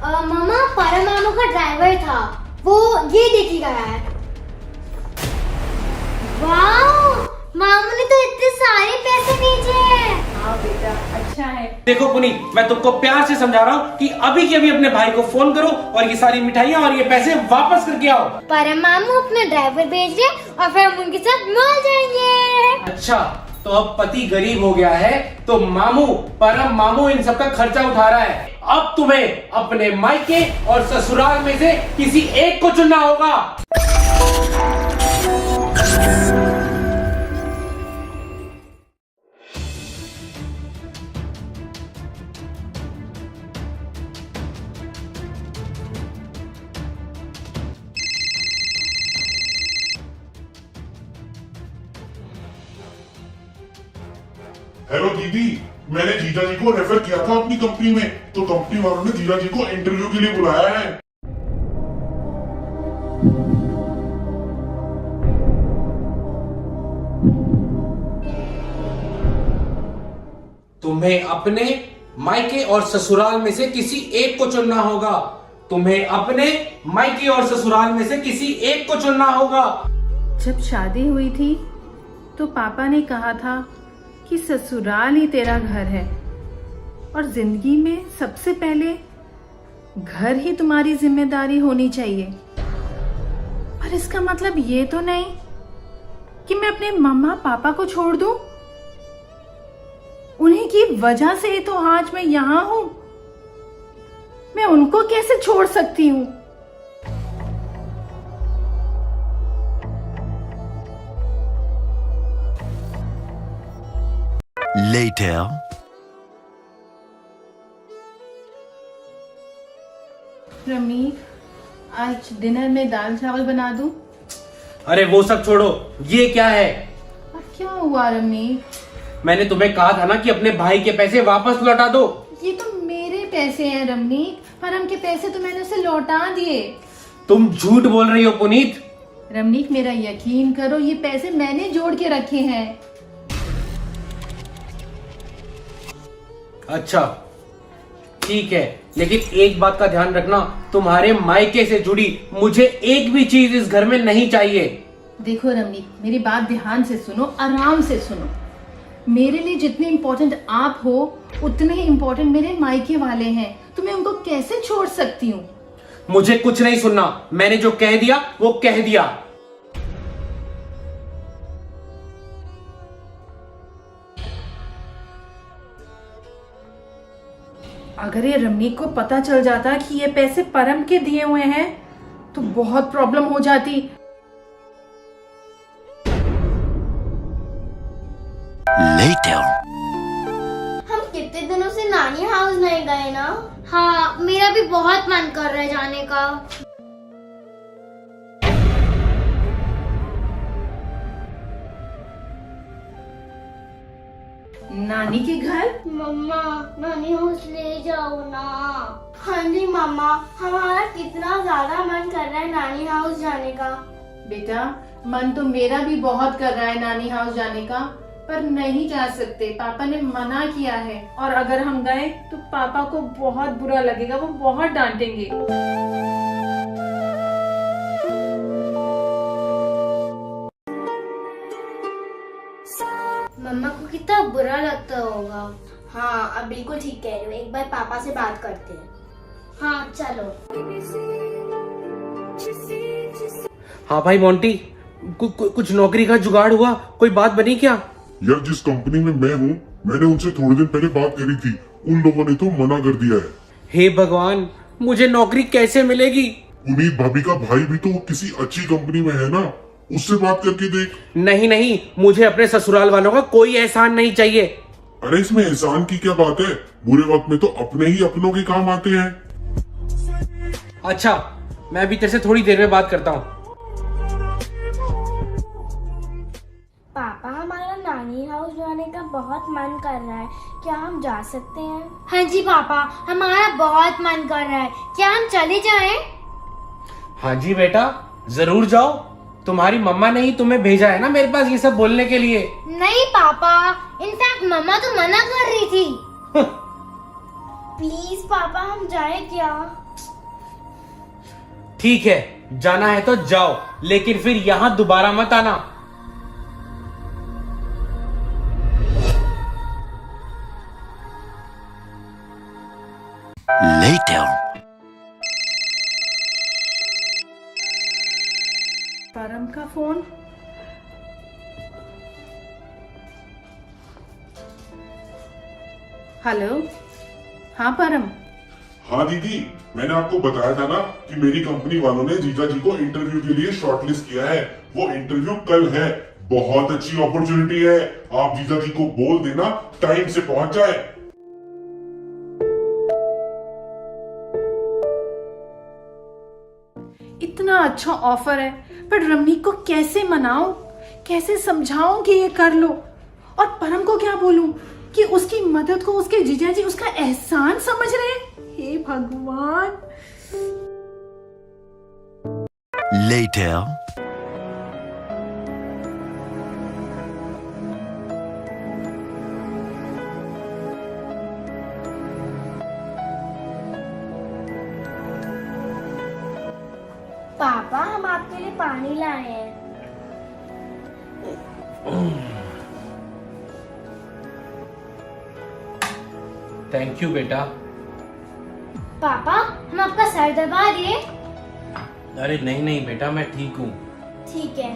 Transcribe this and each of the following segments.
मामा परम मामू का ड्राइवर था, वो ये देखी गया है। वाह, मामू ने तो इतने सारे पैसे भेजे हैं। हाँ बेटा, अच्छा है। देखो पुनीत, मैं तुमको प्यार से समझा रहा हूँ कि अभी के अभी अपने भाई को फोन करो और ये सारी मिठाइयाँ और ये पैसे वापस करके आओ। परम मामू अपना ड्राइवर भेज रहे और फिर हम उनके साथ मॉल जाएंगे। अच्छा, तो अब पति गरीब हो गया है तो मामू, परम मामू इन सब का खर्चा उठा रहा है। अब तुम्हें अपने मायके और ससुराल में से किसी एक को चुनना होगा। हेलो दीदी, मैंने जीजा जी को रेफर किया था अपनी कंपनी में, तो कंपनी वालों ने जीजा जी को इंटरव्यू के लिए बुलाया है। तुम्हें अपने मायके और ससुराल में से किसी एक को चुनना होगा। तुम्हें अपने मायके और ससुराल में से किसी एक को चुनना होगा। जब शादी हुई थी तो पापा ने कहा था कि ससुराल ही तेरा घर है और जिंदगी में सबसे पहले घर ही तुम्हारी जिम्मेदारी होनी चाहिए। पर इसका मतलब ये तो नहीं कि मैं अपने मम्मा पापा को छोड़ दूं। उन्हीं की वजह से तो आज मैं यहाँ हूं। मैं उनको कैसे छोड़ सकती हूँ? Later. रमीक, आज डिनर में दाल चावल बना दूं? अरे वो सब छोड़ो, ये क्या है? अब क्या हुआ रमीक? मैंने तुम्हें कहा था ना कि अपने भाई के पैसे वापस लौटा दो। ये तो मेरे पैसे हैं रमीक, परम के पैसे तो मैंने उसे लौटा दिए। तुम झूठ बोल रही हो पुनीत। रमनीक, मेरा यकीन करो, ये पैसे मैंने जोड़ के रखे हैं। अच्छा ठीक है, लेकिन एक बात का ध्यान रखना, तुम्हारे मायके से जुड़ी मुझे एक भी चीज इस घर में नहीं चाहिए। देखो रमनीक, मेरी बात ध्यान से सुनो, आराम से सुनो। मेरे लिए जितने इम्पोर्टेंट आप हो उतने ही इम्पोर्टेंट मेरे मायके वाले हैं। तो मैं उनको कैसे छोड़ सकती हूँ? मुझे कुछ नहीं सुनना, मैंने जो कह दिया वो कह दिया। अगर ये रमनीक को पता चल जाता कि ये पैसे परम के दिए हुए हैं तो बहुत प्रॉब्लम हो जाती। Later. हम कितने दिनों से नानी हाउस नहीं गए ना। हाँ, मेरा भी बहुत मन कर रहा है जाने का। नानी के घर? मम्मा, नानी हाउस ले जाओ ना। हाँ जी मम्मा, हमारा कितना ज्यादा मन कर रहा है नानी हाउस जाने का। बेटा, मन तो मेरा भी बहुत कर रहा है नानी हाउस जाने का, पर नहीं जा सकते। पापा ने मना किया है और अगर हम गए तो पापा को बहुत बुरा लगेगा, वो बहुत डांटेंगे। मम्मा को कितना बुरा लगता होगा। हाँ, अब बिल्कुल ठीक कह रहे हो, एक बार पापा से बात करते हैं। हाँ चलो। हाँ भाई मोंटी, कुछ नौकरी का जुगाड़ हुआ? कोई बात बनी क्या? यार, जिस कंपनी में मैं हूँ, मैंने उनसे थोड़े दिन पहले बात करी थी, उन लोगों ने तो मना कर दिया है। हे भगवान, मुझे नौकरी कैसे मिलेगी? पुनीत भाभी का भाई भी तो किसी अच्छी कंपनी में है ना, उससे बात करके देख। नहीं नहीं, मुझे अपने ससुराल वालों का कोई एहसान नहीं चाहिए। अरे इसमें एहसान की क्या बात है, बुरे वक्त में तो अपने ही अपनों के काम आते हैं। अच्छा, मैं भी तेरे से थोड़ी देर में बात करता हूँ। पापा, हमारा नानी हाउस जाने का बहुत मन कर रहा है, क्या हम जा सकते हैं? हाँ जी पापा, हमारा बहुत मन कर रहा है, क्या हम चले जाएं? हाँ जी बेटा, जरूर जाओ। तुम्हारी मम्मा ने ही तुम्हें भेजा है ना मेरे पास ये सब बोलने के लिए। नहीं पापा, इनफैक्ट मम्मा तो मना कर रही थी। प्लीज पापा, हम जाए क्या? ठीक है, जाना है तो जाओ, लेकिन फिर यहां दोबारा मत आना। Later. परम का फोन। हेलो। हाँ परम। हाँ दीदी, मैंने आपको बताया था ना कि मेरी कंपनी वालों ने जीजा जी को इंटरव्यू के लिए शॉर्टलिस्ट किया है। वो इंटरव्यू कल है। बहुत अच्छी अपॉर्चुनिटी है। आप जीजा जी को बोल देना टाइम से पहुंच जाए। इतना अच्छा ऑफर है, पर रमनीक को कैसे मनाऊं, कैसे समझाऊं कि ये कर लो, और परम को क्या बोलूं कि उसकी मदद को उसके जीजा जी उसका एहसान समझ रहे हैं। हे भगवान। Later. पापा, हम आपके लिए पानी लाए हैं। थैंक यू बेटा। पापा, हम आपका सर दबा दिए? अरे नहीं नहीं बेटा, मैं ठीक हूँ। ठीक है।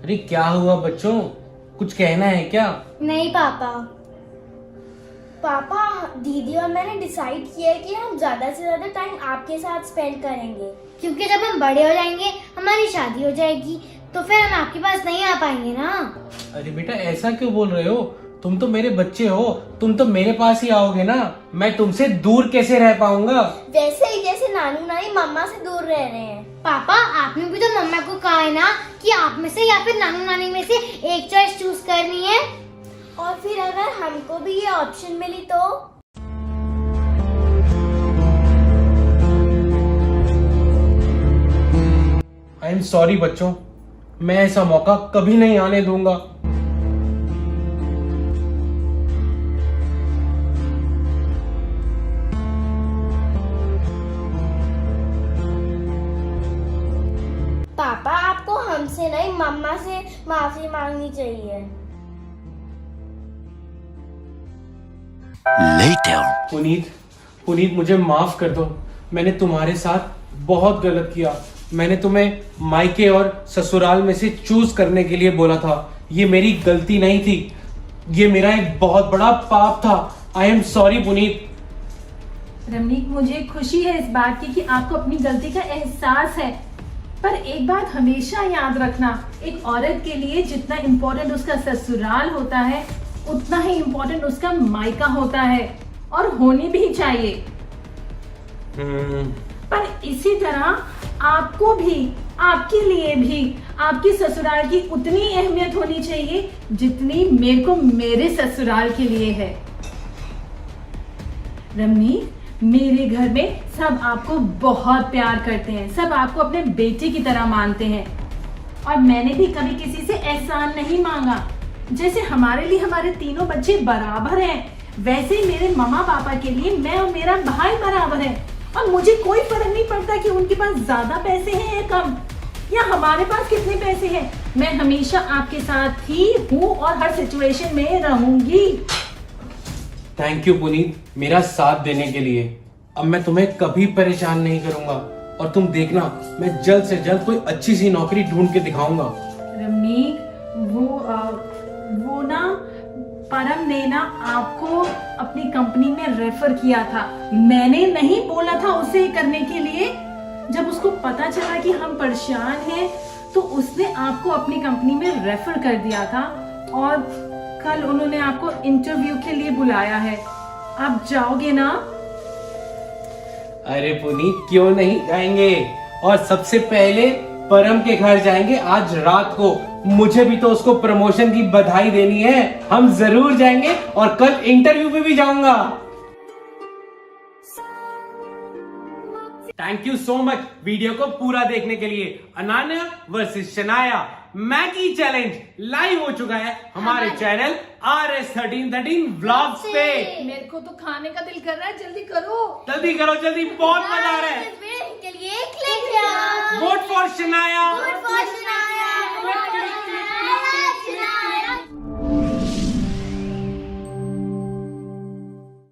अरे क्या हुआ बच्चों, कुछ कहना है क्या? नहीं पापा। पापा, दीदी और मैंने डिसाइड किया है कि हम ज्यादा से ज्यादा टाइम आपके साथ स्पेंड करेंगे, क्योंकि जब हम बड़े हो जाएंगे, हमारी शादी हो जाएगी, तो फिर हम आपके पास नहीं आ पाएंगे ना। अरे बेटा ऐसा क्यों बोल रहे हो? तुम तो मेरे बच्चे हो, तुम तो मेरे पास ही आओगे ना। मैं तुमसे दूर कैसे रह पाऊंगा? वैसे ही जैसे नानू नानी मम्मा से दूर रह रहे हैं। पापा, आपने भी तो मम्मा को कहा है ना कि आप में से या फिर नानू नानी में से एक चॉइस चूज करनी है। और फिर अगर हमको भी ये ऑप्शन मिली तो? आई एम सॉरी बच्चों, मैं ऐसा मौका कभी नहीं आने दूंगा। पापा, आपको हमसे नहीं मम्मा से माफी मांगनी चाहिए। Later. पुनीत मुझे माफ कर दो। मैंने तुम्हारे साथ बहुत गलत किया। मैंने तुम्हें मायके और ससुराल में से चूज करने के लिए बोला था। ये मेरी गलती नहीं थी, ये मेरा एक बहुत बड़ा पाप था। I am sorry Puneet. Ramnik, मुझे खुशी है इस बात की कि आपको अपनी गलती का एहसास है, पर एक बात हमेशा याद रखना, एक औरत के लिए जितना इम्पोर्टेंट उसका ससुराल होता है, उतना ही इम्पोर्टेंट उसका मायका होता है, और होनी भी चाहिए। पर इसी तरह आपको भी, आपके लिए भी आपकी ससुराल की उतनी अहमियत होनी चाहिए जितनी मेरे को मेरे ससुराल के लिए है। रमनीक, मेरे घर में सब आपको बहुत प्यार करते हैं, सब आपको अपने बेटे की तरह मानते हैं, और मैंने भी कभी किसी से एहसान नहीं मांगा। जैसे हमारे लिए हमारे तीनों बच्चे बराबर हैं, वैसे ही मेरे मम्मा पापा के लिए मैं और मेरा भाई बराबर है, और मुझे कोई फर्क नहीं पड़ता कि उनके पास ज्यादा पैसे हैं या कम, या हमारे पास कितने पैसे हैं। मैं हमेशा आपके साथ ही हूँ और हर सिचुएशन में रहूंगी। थैंक यू पुनीत, मेरा साथ देने के लिए। अब मैं तुम्हें कभी परेशान नहीं करूंगा, और तुम देखना, मैं जल्द से जल्द कोई अच्छी सी नौकरी ढूंढ के दिखाऊंगा। रमनीक, वो ना परम ने ना आपको अपनी कंपनी में रेफर किया था। मैंने नहीं बोला था उसे करने के लिए। जब उसको पता चला कि हम परेशान हैं, तो उसने आपको अपनी कंपनी में रेफर कर दिया था, और कल उन्होंने आपको इंटरव्यू के लिए बुलाया है। आप जाओगे ना? अरे पुनीत, क्यों नहीं जाएंगे, और सबसे पहले परम के घर जाएंगे आज रात को। मुझे भी तो उसको प्रमोशन की बधाई देनी है। हम जरूर जाएंगे, और कल इंटरव्यू पे भी जाऊंगा। Thank you so much video को पूरा देखने के लिए। Ananya versus Shanaya. Maggi challenge live हो चुका है हमारे चैनल RS1313 व्लॉग्स पे। मेरे को तो खाने का दिल कर रहा है, जल्दी करो। जल्दी करो जल्दी, बहुत मजा आ रहा है। इस वीडियो के लिए क्लिक किया। Vote for Shanaya. Vote